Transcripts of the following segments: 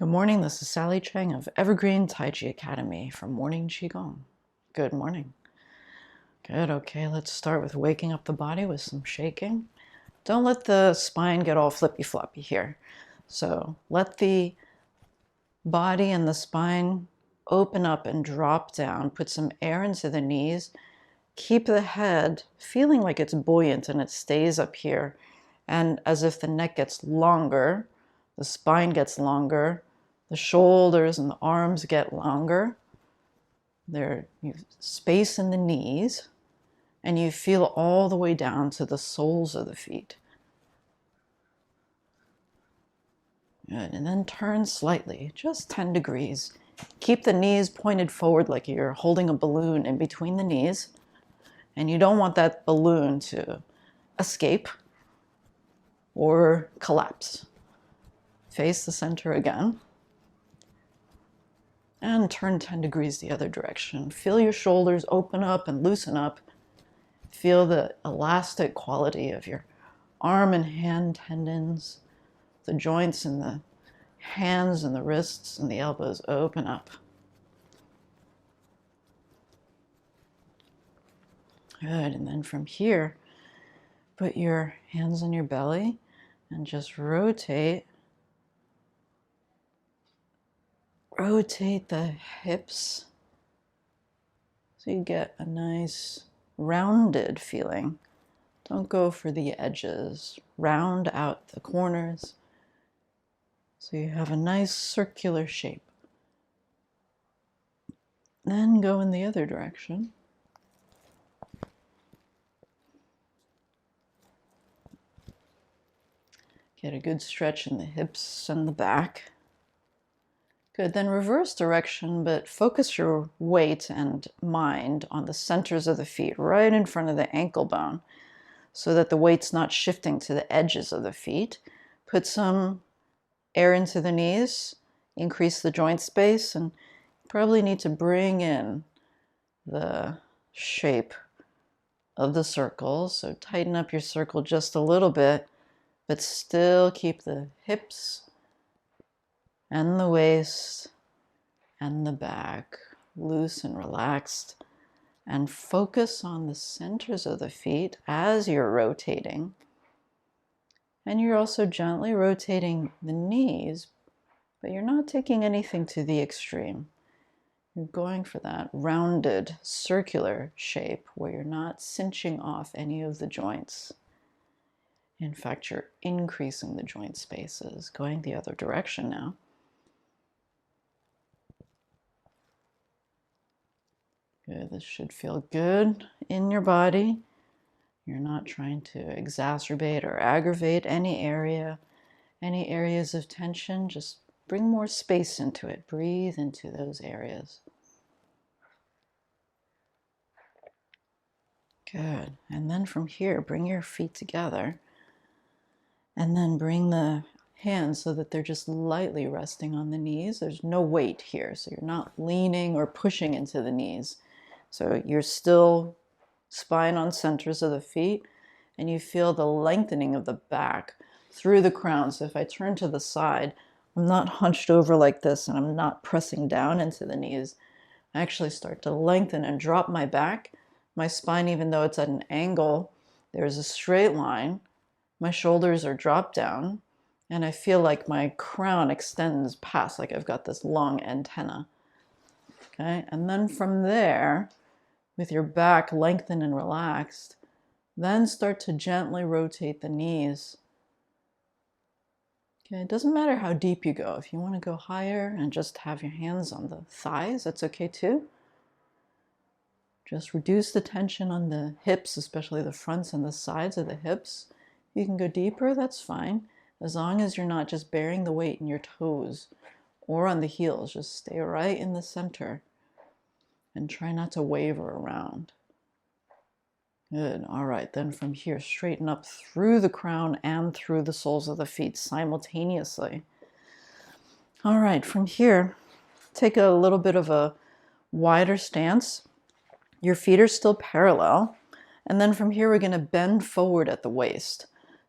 Good morning, this is Sally Chang of Evergreen Taiji Academy for Morning Qigong. Good morning. Good, okay, let's start with waking up the body with some shaking. Don't let the spine get all flippy-floppy here. So let the body and the spine open up and drop down. Put some air into the knees. Keep the head feeling like it's buoyant and it stays up here. And as if the neck gets longer, the spine gets longer, the shoulders and the arms get longer. There's space in the knees, and you feel all the way down to the soles of the feet. Good, and then turn slightly, just 10 degrees. Keep the knees pointed forward like you're holding a balloon in between the knees, and you don't want that balloon to escape or collapse. Face the center again. And turn 10 degrees the other direction. Feel your shoulders open up and loosen up. Feel the elastic quality of your arm and hand tendons. The joints in the hands and the wrists and the elbows open up. Good, and then from here, put your hands on your belly and just rotate. Rotate the hips so you get a nice rounded feeling. Don't go for the edges. Round out the corners so you have a nice circular shape. Then go in the other direction. Get a good stretch in the hips and the back. Good, then reverse direction, but focus your weight and mind on the centers of the feet, right in front of the ankle bone, so that the weight's not shifting to the edges of the feet. Put some air into the knees, increase the joint space, and probably need to bring in the shape of the circle. So tighten up your circle just a little bit, but still keep the hips and the waist and the back loose and relaxed, and focus on the centers of the feet as you're rotating. And you're also gently rotating the knees, but you're not taking anything to the extreme. You're going for that rounded circular shape where you're not cinching off any of the joints. In fact, you're increasing the joint spaces, going the other direction now. Good. This should feel good in your body. You're not trying to exacerbate or aggravate any areas of tension. Just bring more space into it. Breathe into those areas. Good. And then from here, bring your feet together. And then bring the hands so that they're just lightly resting on the knees. There's no weight here, so you're not leaning or pushing into the knees. So you're still spine on centers of the feet, and you feel the lengthening of the back through the crown. So if I turn to the side, I'm not hunched over like this, and I'm not pressing down into the knees. I actually start to lengthen and drop my back. My spine, even though it's at an angle, there's a straight line. My shoulders are dropped down, and I feel like my crown extends past, like I've got this long antenna. Okay, and then from there, with your back lengthened and relaxed, then start to gently rotate the knees. Okay, it doesn't matter how deep you go. If you want to go higher and just have your hands on the thighs, that's okay too. Just reduce the tension on the hips, especially the fronts and the sides of the hips. You can go deeper, that's fine, as long as you're not just bearing the weight in your toes or on the heels. Just stay right in the center and try not to waver around. Good. All right, then from here, straighten up through the crown and through the soles of the feet simultaneously. All right, from here, take a little bit of a wider stance. Your feet are still parallel. And then from here, we're going to bend forward at the waist.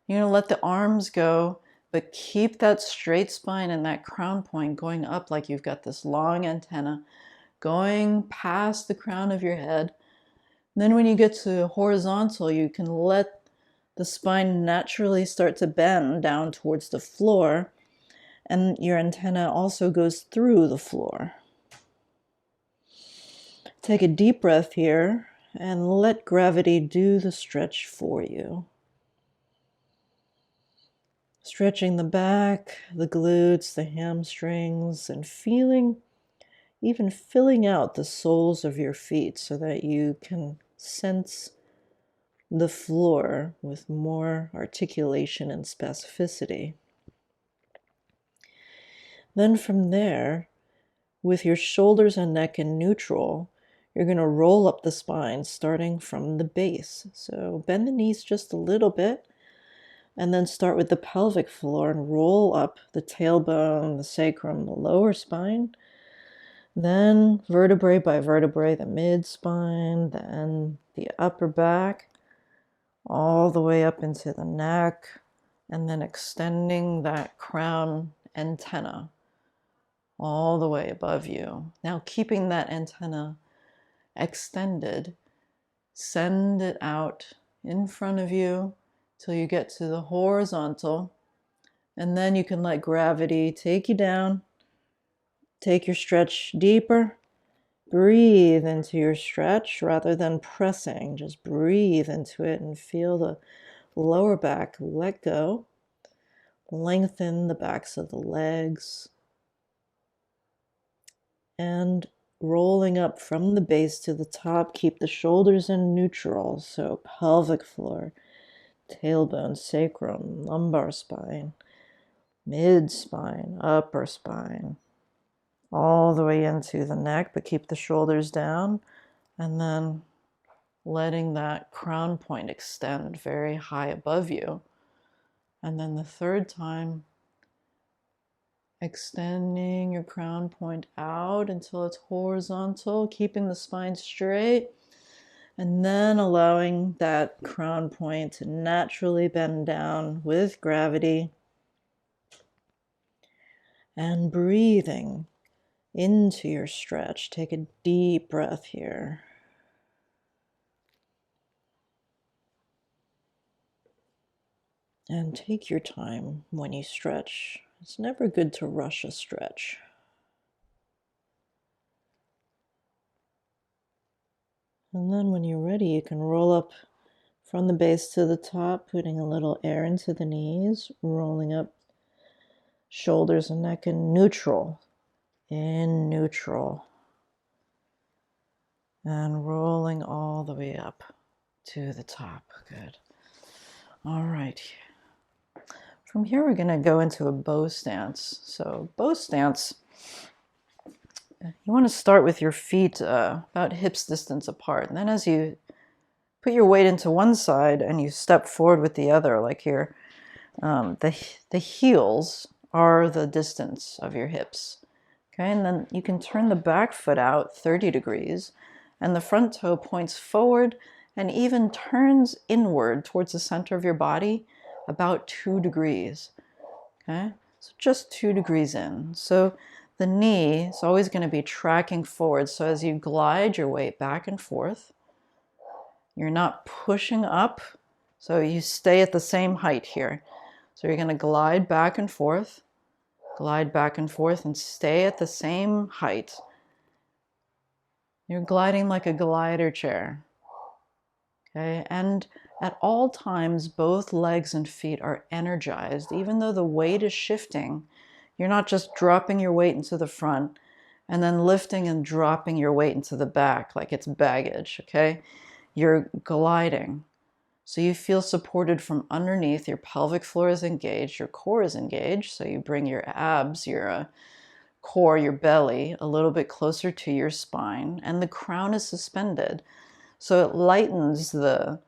You're going to let the arms go but keep that straight spine and that crown point going up like you've got this long antenna going past the crown of your head. And then when you get to horizontal, you can let the spine naturally start to bend down towards the floor, and your antenna also goes through the floor. Take a deep breath here and let gravity do the stretch for you. Stretching the back, the glutes, the hamstrings, and even filling out the soles of your feet so that you can sense the floor with more articulation and specificity. Then from there, with your shoulders and neck in neutral, you're going to roll up the spine starting from the base. So bend the knees just a little bit, and then start with the pelvic floor and roll up the tailbone, the sacrum, the lower spine. Then vertebrae by vertebrae, the mid spine, then the upper back, all the way up into the neck, and then extending that crown antenna all the way above you. Now keeping that antenna extended, send it out in front of you till you get to the horizontal, and then you can let gravity take you down. Take your stretch deeper. Breathe into your stretch rather than pressing. Just breathe into it and feel the lower back let go. Lengthen the backs of the legs. And rolling up from the base to the top, keep the shoulders in neutral. So pelvic floor, tailbone, sacrum, lumbar spine, mid spine, upper spine, all the way into the neck, but keep the shoulders down, and then letting that crown point extend very high above you. And then the third time, extending your crown point out until it's horizontal, keeping the spine straight, and then allowing that crown point to naturally bend down with gravity, and breathing into your stretch. Take a deep breath here. And take your time when you stretch. It's never good to rush a stretch. And then when you're ready, you can roll up from the base to the top, putting a little air into the knees, rolling up shoulders and neck in neutral, and rolling all the way up to the top. Good. All right. From here, we're going to go into a bow stance. So bow stance, you want to start with your feet about hips distance apart. And then as you put your weight into one side and you step forward with the other, like here, the heels are the distance of your hips. Okay, and then you can turn the back foot out 30 degrees, and the front toe points forward and even turns inward towards the center of your body about 2 degrees. Okay, so just 2 degrees in. So the knee is always going to be tracking forward. So as you glide your weight back and forth, you're not pushing up. So you stay at the same height here. So you're going to glide back and forth, and stay at the same height. You're gliding like a glider chair. Okay, and at all times, both legs and feet are energized. Even though the weight is shifting, you're not just dropping your weight into the front and then lifting and dropping your weight into the back like it's baggage, okay? You're gliding. So you feel supported from underneath. Your pelvic floor is engaged. Your core is engaged. So you bring your abs, your core, your belly a little bit closer to your spine, and the crown is suspended. So it lightens the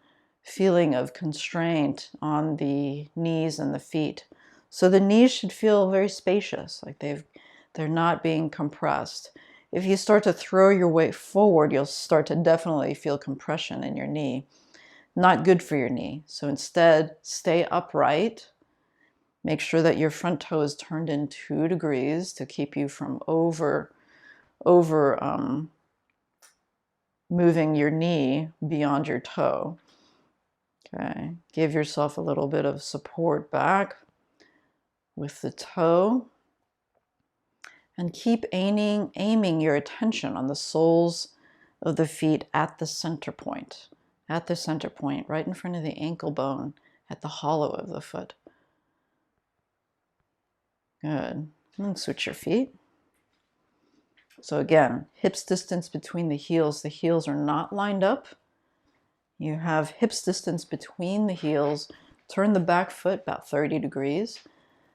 feeling of constraint on the knees and the feet. So the knees should feel very spacious, like they're not being compressed. If you start to throw your weight forward, you'll start to definitely feel compression in your knee. Not good for your knee. So instead, stay upright. Make sure that your front toe is turned in 2 degrees to keep you from over moving your knee beyond your toe. Okay, give yourself a little bit of support back with the toe, and keep aiming your attention on the soles of the feet at the center point, right in front of the ankle bone, at the hollow of the foot. Good. And switch your feet. So again, hips distance between the heels. The heels are not lined up. You have hips distance between the heels. Turn the back foot about 30 degrees.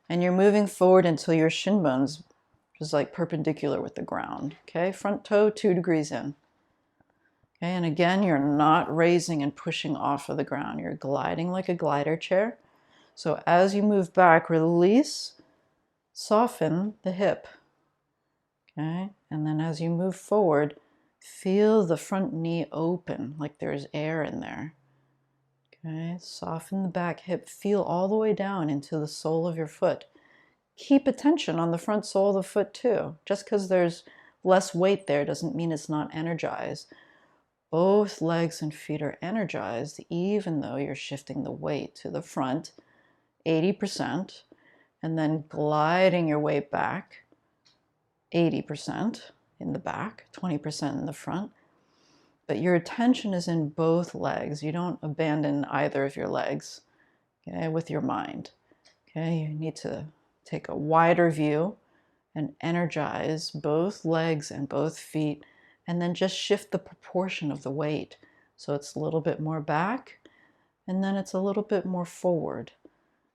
And you're moving forward until your shin bones is like perpendicular with the ground. Okay, front toe 2 degrees in. Okay, and again, you're not raising and pushing off of the ground. You're gliding like a glider chair. So as you move back, release, soften the hip. Okay, and then as you move forward, feel the front knee open, like there's air in there. Okay, soften the back hip, feel all the way down into the sole of your foot. Keep attention on the front sole of the foot too. Just because there's less weight there doesn't mean it's not energized. Both legs and feet are energized, even though you're shifting the weight to the front, 80%, and then gliding your weight back, 80% in the back, 20% in the front. But your attention is in both legs. You don't abandon either of your legs, okay, with your mind. Okay, you need to take a wider view and energize both legs and both feet, and then just shift the proportion of the weight. So it's a little bit more back, and then it's a little bit more forward.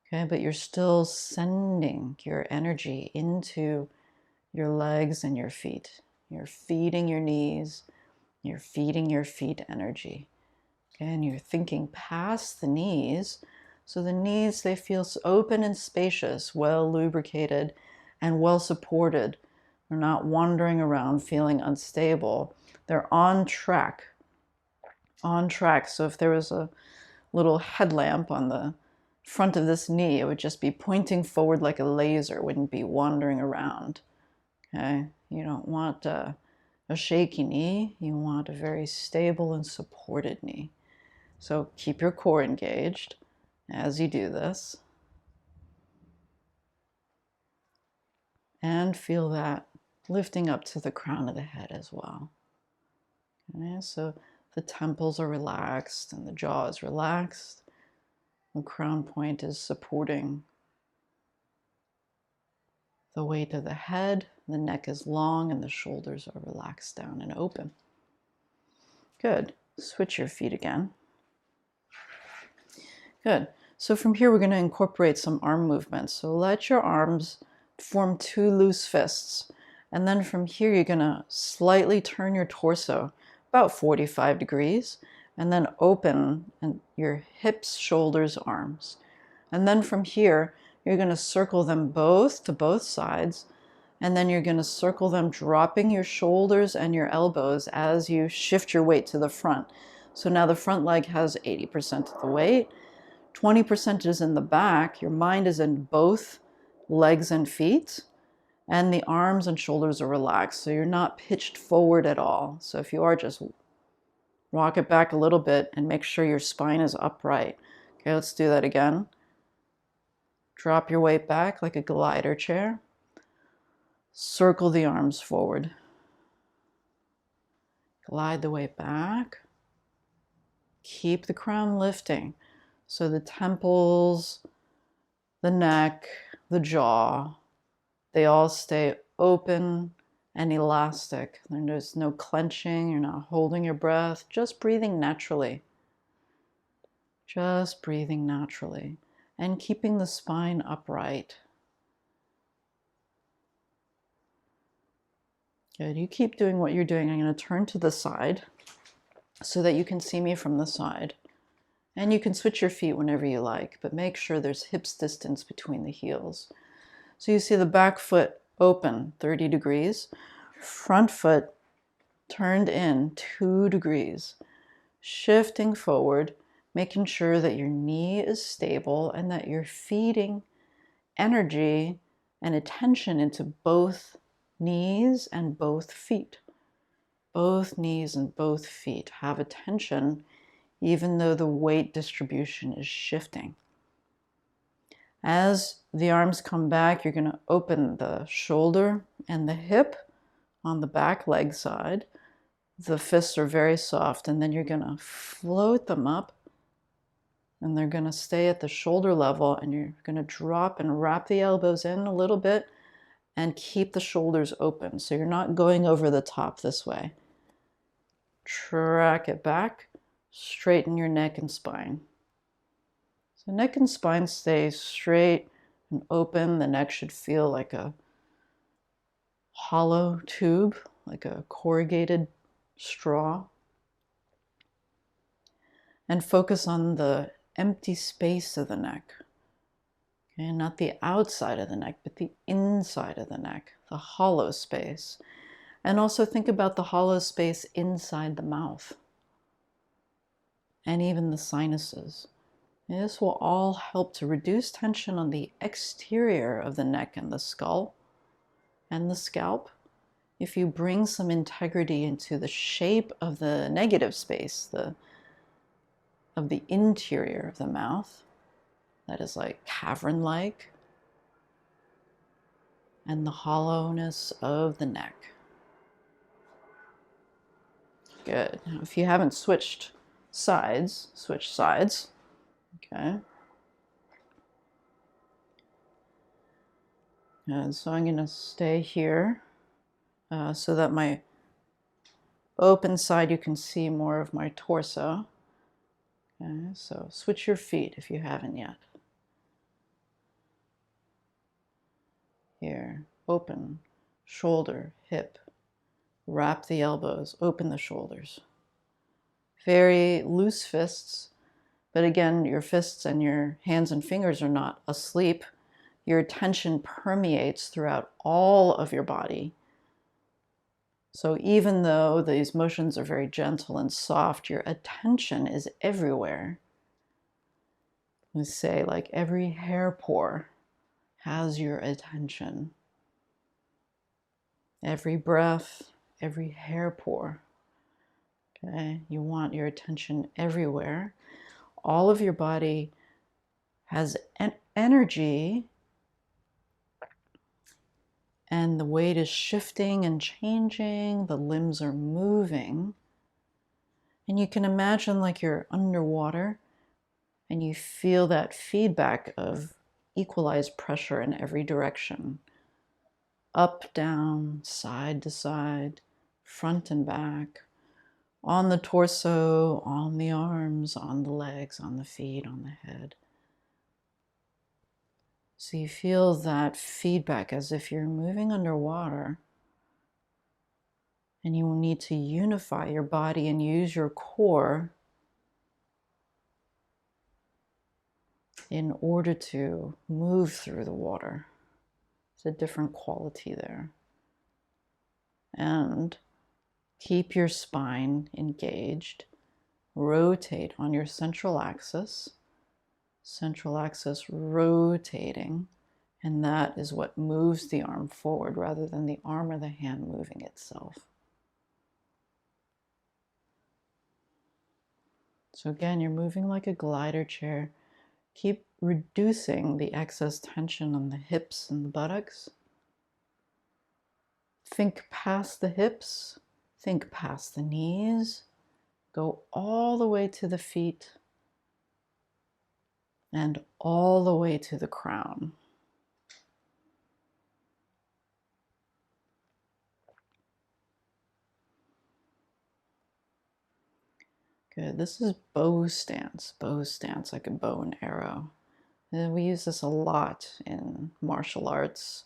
Okay, but you're still sending your energy into your legs and your feet. You're feeding your knees, you're feeding your feet energy. Okay, and you're thinking past the knees. So the knees, they feel open and spacious, well lubricated and well supported. They're not wandering around feeling unstable. They're on track. On track. So if there was a little headlamp on the front of this knee, it would just be pointing forward like a laser, wouldn't be wandering around. Okay? You don't want a shaky knee. You want a very stable and supported knee. So keep your core engaged as you do this. And feel that lifting up to the crown of the head as well. Okay, so the temples are relaxed and the jaw is relaxed. The crown point is supporting the weight of the head. The neck is long and the shoulders are relaxed down and open. Good. Switch your feet again. Good. So from here, we're going to incorporate some arm movements. So let your arms form 2 loose fists. And then from here, you're going to slightly turn your torso about 45 degrees, and then open your hips, shoulders, arms. And then from here, you're going to circle them both to both sides, and then you're going to circle them, dropping your shoulders and your elbows as you shift your weight to the front. So now the front leg has 80% of the weight, 20% is in the back, your mind is in both legs and feet, and the arms and shoulders are relaxed, so you're not pitched forward at all. So if you are, just rock it back a little bit and make sure your spine is upright. Okay, let's do that again. Drop your weight back like a glider chair. Circle the arms forward. Glide the weight back. Keep the crown lifting. So the temples, the neck, the jaw, they all stay open and elastic. There's no clenching, you're not holding your breath, just breathing naturally. Just breathing naturally and keeping the spine upright. Good, you keep doing what you're doing. I'm going to turn to the side so that you can see me from the side. And you can switch your feet whenever you like, but make sure there's hips distance between the heels. So you see the back foot open 30 degrees, front foot turned in 2 degrees, shifting forward, making sure that your knee is stable and that you're feeding energy and attention into both knees and both feet. Both knees and both feet have attention, even though the weight distribution is shifting. As the arms come back, you're going to open the shoulder and the hip on the back leg side. The fists are very soft, and then you're going to float them up, and they're going to stay at the shoulder level, and you're going to drop and wrap the elbows in a little bit and keep the shoulders open. So you're not going over the top this way. Track it back, straighten your neck and spine. So neck and spine stay straight and open. The neck should feel like a hollow tube, like a corrugated straw. And focus on the empty space of the neck. Okay, not the outside of the neck, but the inside of the neck, the hollow space. And also think about the hollow space inside the mouth and even the sinuses. And this will all help to reduce tension on the exterior of the neck and the skull and the scalp. If you bring some integrity into the shape of the negative space, of the interior of the mouth, that is like cavern-like, and the hollowness of the neck. Good. Now, if you haven't switch sides. Okay. And so I'm going to stay here so that my open side, you can see more of my torso. Okay, so switch your feet if you haven't yet. Here, open, shoulder, hip. Wrap the elbows, open the shoulders. Very loose fists, but again, your fists and your hands and fingers are not asleep. Your attention permeates throughout all of your body. So even though these motions are very gentle and soft, your attention is everywhere. We say like every hair pore has your attention. Every breath, every hair pore. Okay, you want your attention everywhere. All of your body has energy, and the weight is shifting and changing. The limbs are moving. And you can imagine like you're underwater and you feel that feedback of equalized pressure in every direction. Up, down, side to side, front and back, on the torso, on the arms, on the legs, on the feet, on the head. So you feel that feedback as if you're moving underwater, and you will need to unify your body and use your core in order to move through the water. It's a different quality there. And keep your spine engaged. Rotate on your central axis rotating, and that is what moves the arm forward rather than the arm or the hand moving itself. So again, you're moving like a glider chair. Keep reducing the excess tension on the hips and the buttocks. Think past the hips, think past the knees, go all the way to the feet, and all the way to the crown. Good. This is bow stance like a bow and arrow. And we use this a lot in martial arts.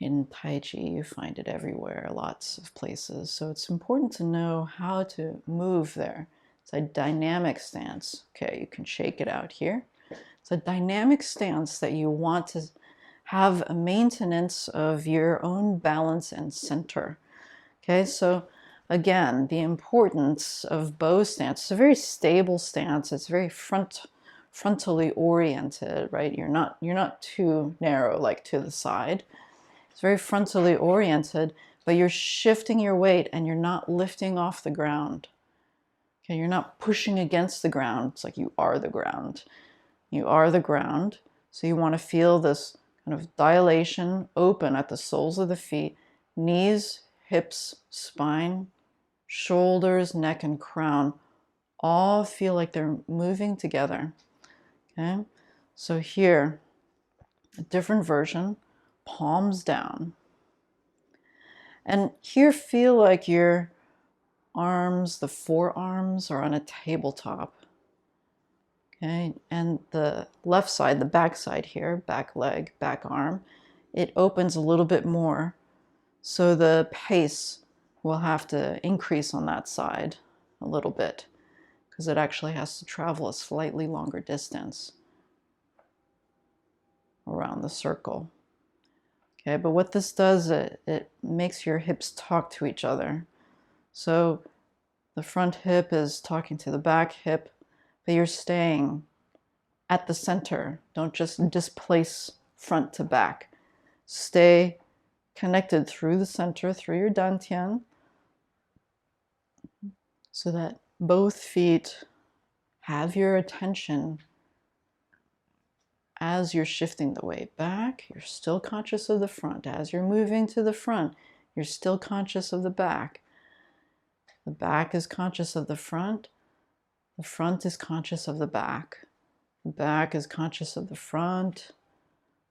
In Tai Chi, you find it everywhere, lots of places. So it's important to know how to move there. It's a dynamic stance. Okay, you can shake it out here. It's a dynamic stance that you want to have a maintenance of your own balance and center. Okay, so again, the importance of bow stance. It's a very stable stance. It's very front frontally oriented, right? You're not too narrow, like to the side. It's very frontally oriented, but you're shifting your weight and you're not lifting off the ground. Okay, you're not pushing against the ground. It's like you are the ground. You are the ground. So you want to feel this kind of dilation, open at the soles of the feet, knees, hips, spine, shoulders, neck, and crown all feel like they're moving together. Okay, so here, a different version, palms down. And here feel like your arms, the forearms, are on a tabletop. Okay, and the left side, the back side here, back leg, back arm, it opens a little bit more. So the pace will have to increase on that side a little bit because it actually has to travel a slightly longer distance around the circle. Okay, but what this does, it makes your hips talk to each other. So the front hip is talking to the back hip, but you're staying at the center. Don't just displace front to back. Stay connected through the center, through your dantian, so that both feet have your attention as you're shifting the weight back. You're still conscious of the front. As you're moving to the front, you're still conscious of the back. The back is conscious of the front is conscious of the back. The back is conscious of the front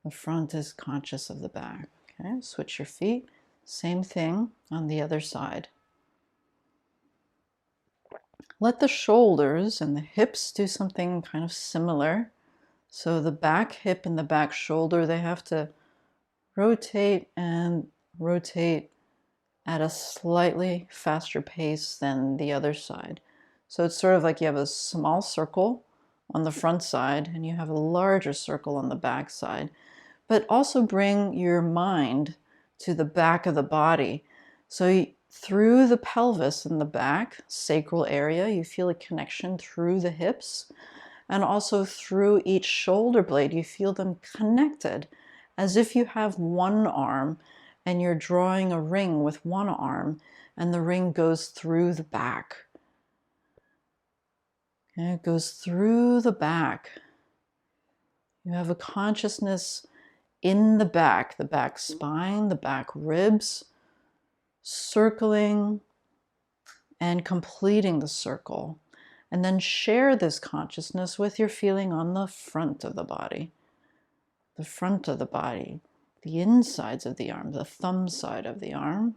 is conscious of the back. Okay, switch your feet. Same thing on the other side. Let the shoulders and the hips do something kind of similar. So the back hip and the back shoulder, they have to rotate and rotate at a slightly faster pace than the other side. So it's sort of like you have a small circle on the front side and you have a larger circle on the back side. But also bring your mind to the back of the body. So through the pelvis in the back, sacral area, you feel a connection through the hips. And also through each shoulder blade, you feel them connected as if you have one arm and you're drawing a ring with one arm and the ring goes through the back. Okay, it goes through the back. You have a consciousness in the back spine, the back ribs, circling and completing the circle. And then share this consciousness with your feeling on the front of the body. The front of the body, the insides of the arm, the thumb side of the arm,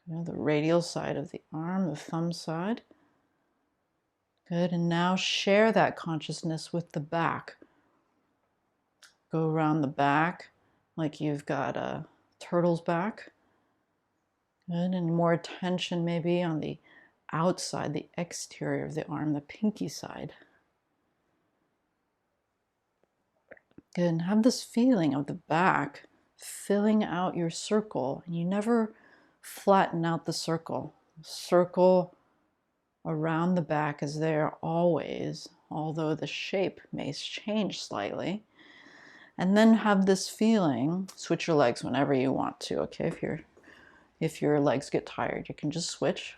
the radial side of the arm, the thumb side. Good, and now share that consciousness with the back. Go around the back like you've got a turtle's back. Good, and more attention maybe on the outside, the exterior of the arm, the pinky side. Good, and have this feeling of the back filling out your circle. And you never flatten out the circle. Circle around the back is there always, although the shape may change slightly. And then have this feeling, switch your legs whenever you want to, okay? If your legs get tired, you can just switch.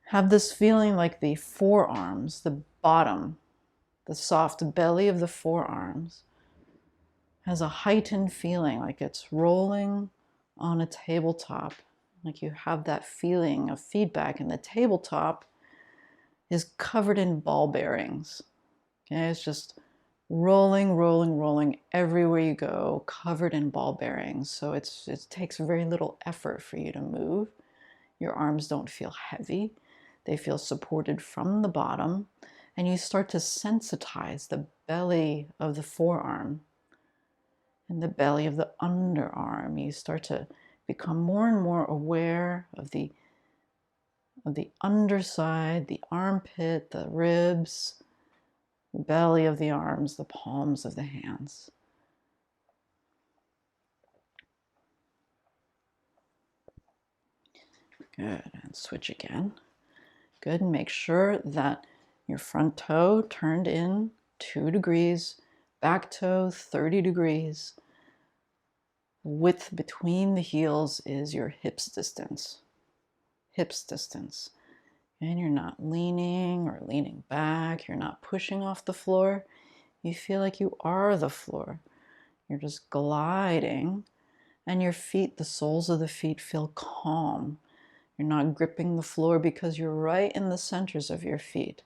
Have this feeling like the forearms, the bottom, the soft belly of the forearms has a heightened feeling like it's rolling on a tabletop. Like you have that feeling of feedback, and the tabletop is covered in ball bearings. Okay, it's just rolling, rolling, rolling everywhere you go, covered in ball bearings. So it takes very little effort for you to move. Your arms don't feel heavy. They feel supported from the bottom. And you start to sensitize the belly of the forearm and the belly of the underarm. You start to become more and more aware of the underside, the armpit, the ribs, the belly of the arms, the palms of the hands. Good, and switch again. Good, and make sure that Your front toe turned in 2 degrees, back toe 30 degrees. Width between the heels is your hips distance. Hips distance. And you're not leaning or leaning back. You're not pushing off the floor. You feel like you are the floor. You're just gliding. And your feet, the soles of the feet, feel calm. You're not gripping the floor because you're right in the centers of your feet.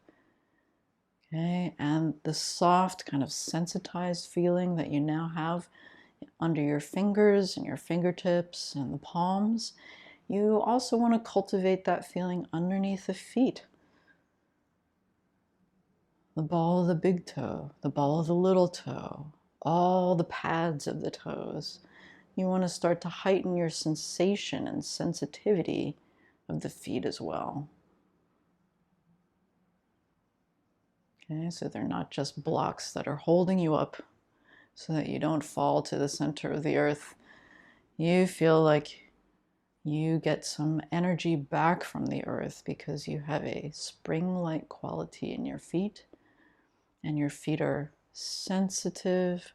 Okay, and the soft, kind of sensitized feeling that you now have under your fingers and your fingertips and the palms, you also want to cultivate that feeling underneath the feet. The ball of the big toe, the ball of the little toe, all the pads of the toes. You want to start to heighten your sensation and sensitivity of the feet as well. Okay, so they're not just blocks that are holding you up so that you don't fall to the center of the earth. You feel like you get some energy back from the earth because you have a spring-like quality in your feet, and your feet are sensitive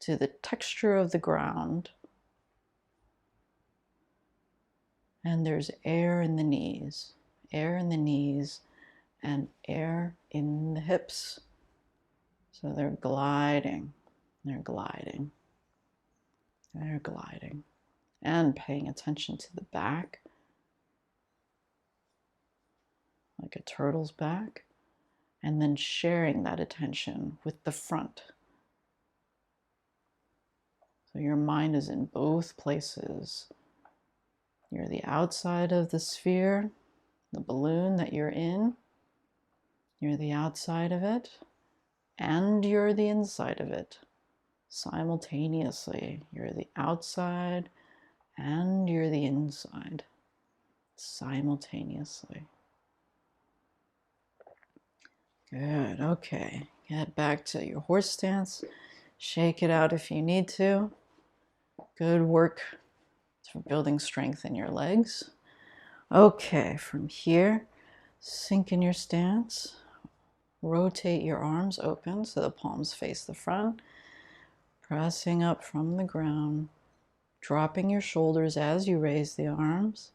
to the texture of the ground. And there's air in the knees, and air in the hips. So they're gliding, they're gliding, they're gliding. And paying attention to the back, like a turtle's back, and then sharing that attention with the front. So your mind is in both places. You're the outside of the sphere, the balloon that you're in. You're the outside of it, and you're the inside of it. Simultaneously, you're the outside and you're the inside. Simultaneously. Good, okay. Get back to your horse stance. Shake it out if you need to. Good work for building strength in your legs. Okay, from here, sink in your stance. Rotate your arms open so the palms face the front. Pressing up from the ground. Dropping your shoulders as you raise the arms.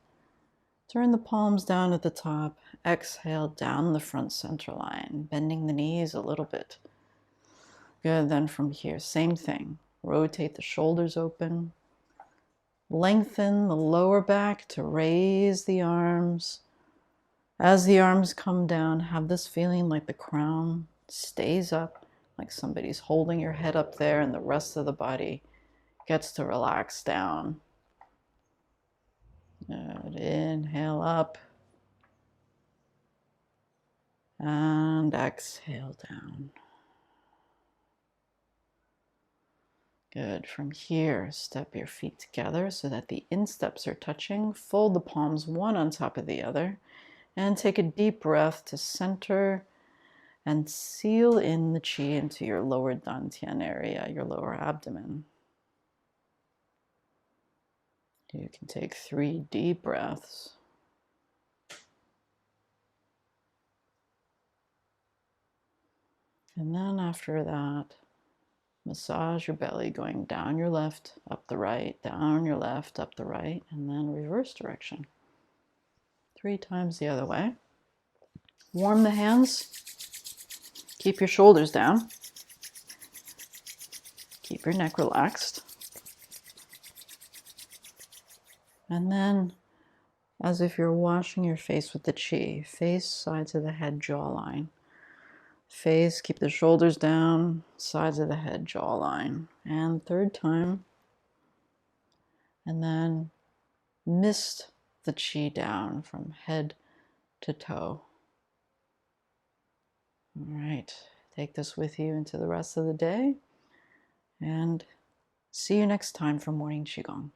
Turn the palms down at the top. Exhale down the front center line, bending the knees a little bit. Good, then from here, same thing. Rotate the shoulders open. Lengthen the lower back to raise the arms. As the arms come down, have this feeling like the crown stays up, like somebody's holding your head up there and the rest of the body gets to relax down. Good. Inhale up. And exhale down. Good. From here, step your feet together so that the insteps are touching. Fold the palms one on top of the other. And take a deep breath to center and seal in the qi into your lower dantian area, your lower abdomen. You can take 3 deep breaths. And then after that, massage your belly, going down your left, up the right, down your left, up the right, and then reverse direction. 3 times the other way. Warm the hands. Keep your shoulders down. Keep your neck relaxed. And then, as if you're washing your face with the qi, face, sides of the head, jawline. Face, keep the shoulders down, sides of the head, jawline. And 3rd time. And then mist the qi down from head to toe. All right, take this with you into the rest of the day. And see you next time for Morning Qigong.